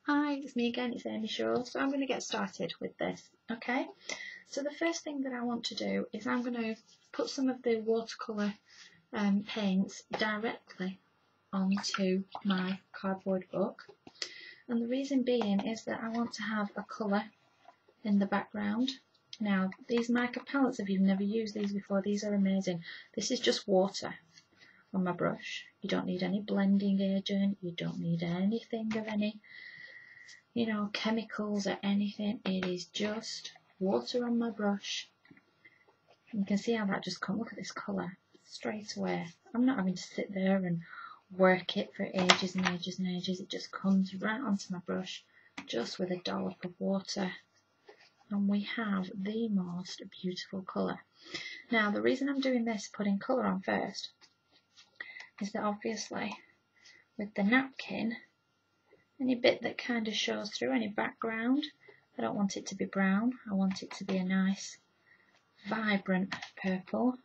Hi, it's me again, it's Amy Shaw. So I'm going to get started with this, okay? So the first thing that I want to do is I'm going to put some of the watercolour paints directly onto my cardboard book. And the reason being is that I want to have a colour in the background. Now, these mica palettes, if you've never used these before, these are amazing. This is just water on my brush. You don't need any blending agent, you don't need anything of any chemicals or anything. It is just water on my brush. And you can see how that just comes. Look at this colour straight away. I'm not having to sit there and work it for ages and ages and ages. It just comes right onto my brush just with a dollop of water. And we have the most beautiful colour. Now, the reason I'm doing this, putting colour on first, is that obviously with the napkin, any bit that kind of shows through, any background, I don't want it to be brown. I want it to be a nice, vibrant purple,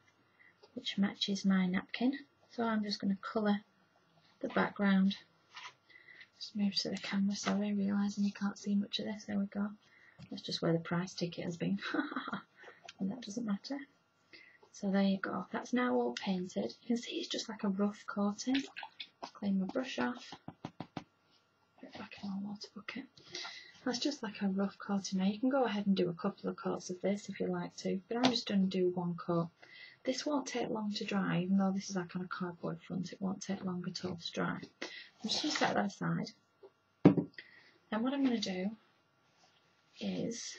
which matches my napkin. So I'm just going to colour the background. Just move to the camera, sorry, realising you can't see much of this. There we go. That's just where the price ticket has been. And that doesn't matter. So there you go. That's now all painted. You can see it's just like a rough coating. Clean my brush off. Put it back in my water bucket. That's just like a rough coating. Now you can go ahead and do a couple of coats of this if you like to, but I'm just going to do one coat. This won't take long to dry, even though this is like on a cardboard front. It won't take long at all to dry. I'm just going to set that aside. And what I'm going to do is,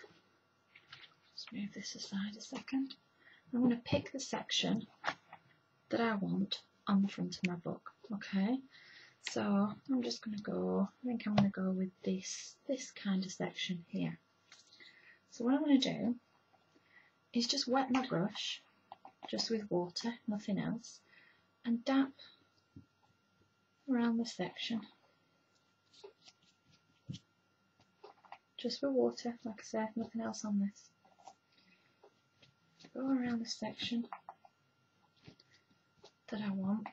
let's move this aside a second. I'm going to pick the section that I want on the front of my book, okay? So I'm just going to go, I think I'm going to go with this kind of section here. So what I'm going to do is just wet my brush, just with water, nothing else, and dab around the section. Just with water, like I said, nothing else on this. Go around the section that I want.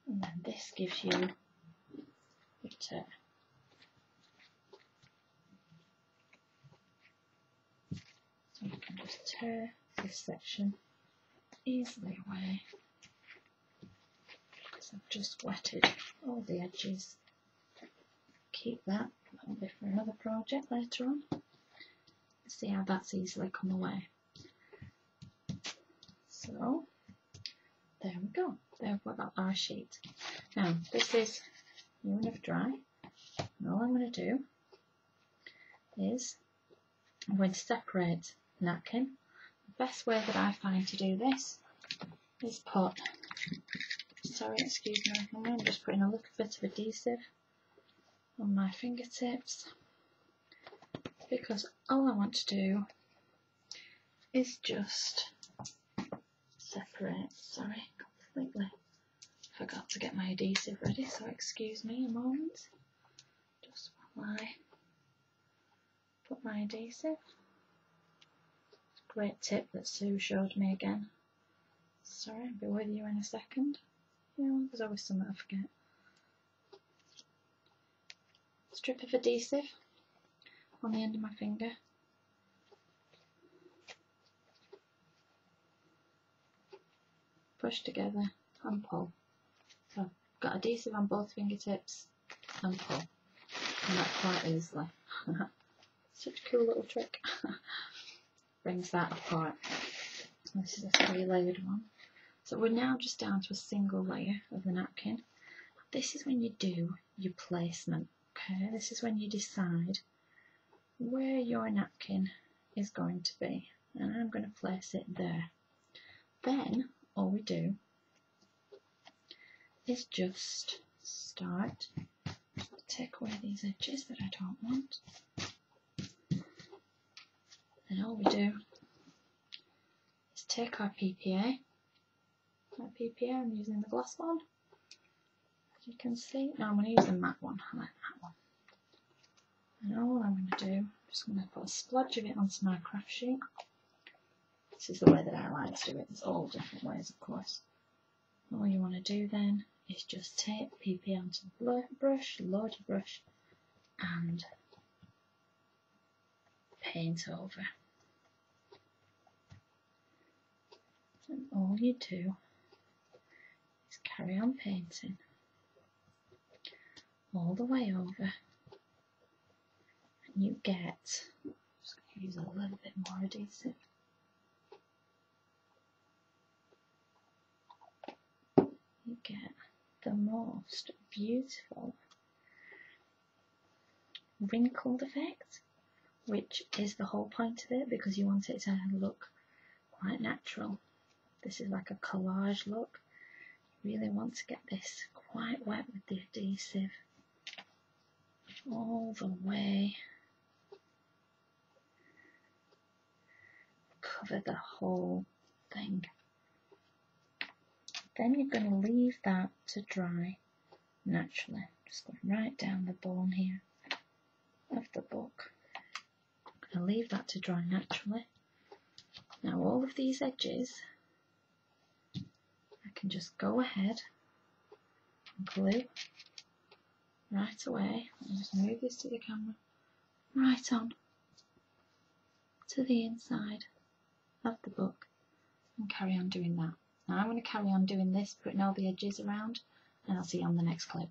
And then this gives you your tear. So you can just tear this section easily away, because I've just wetted all the edges. Keep that, that'll be for another project later on. See how that's easily come away. So there we go. There we've got our sheet. Now this is new enough dry. And all I'm going to do is I'm going to separate the napkin. The best way that I find to do this is put, sorry, excuse me, I'm just putting a little bit of adhesive on my fingertips, because all I want to do is just separate. Sorry, completely forgot to get my adhesive ready, so excuse me a moment. Just while I put my adhesive. Great tip that Sue showed me again. Sorry, I'll be with you in a second. There's always something I forget. Strip of adhesive on the end of my finger. Push together and pull. So I've got adhesive on both fingertips and pull. And that quite easily. Such a cool little trick. Brings that apart. This is a 3-layered one. So we're now just down to a single layer of the napkin. This is when you do your placement. Okay, this is when you decide where your napkin is going to be, and I'm going to place it there. Then all we do is just start to take away these edges that I don't want, and all we do is take our PPA. My PPA, I'm using the glass one. You can see, no, I'm going to use the matte one. I like that one. And all I'm going to do, I'm just going to put a splodge of it onto my craft sheet. This is the way that I like to do it. There's all different ways, of course. All you want to do then is just take PP onto the brush, load your brush, and paint over. And all you do is carry on painting all the way over, and you get, I'm just going to use a little bit more adhesive. You get the most beautiful wrinkled effect, which is the whole point of it, because you want it to look quite natural. This is like a collage look. You really want to get this quite wet with the adhesive all the way. Cover the whole thing. Then you're going to leave that to dry naturally. Just going right down the bone here of the book. I'm going to leave that to dry naturally. Now all of these edges, I can just go ahead and glue right away. I'll just move this to the camera, right on to the inside of the book, and carry on doing that. Now I'm going to carry on doing this, putting all the edges around, and I'll see you on the next clip.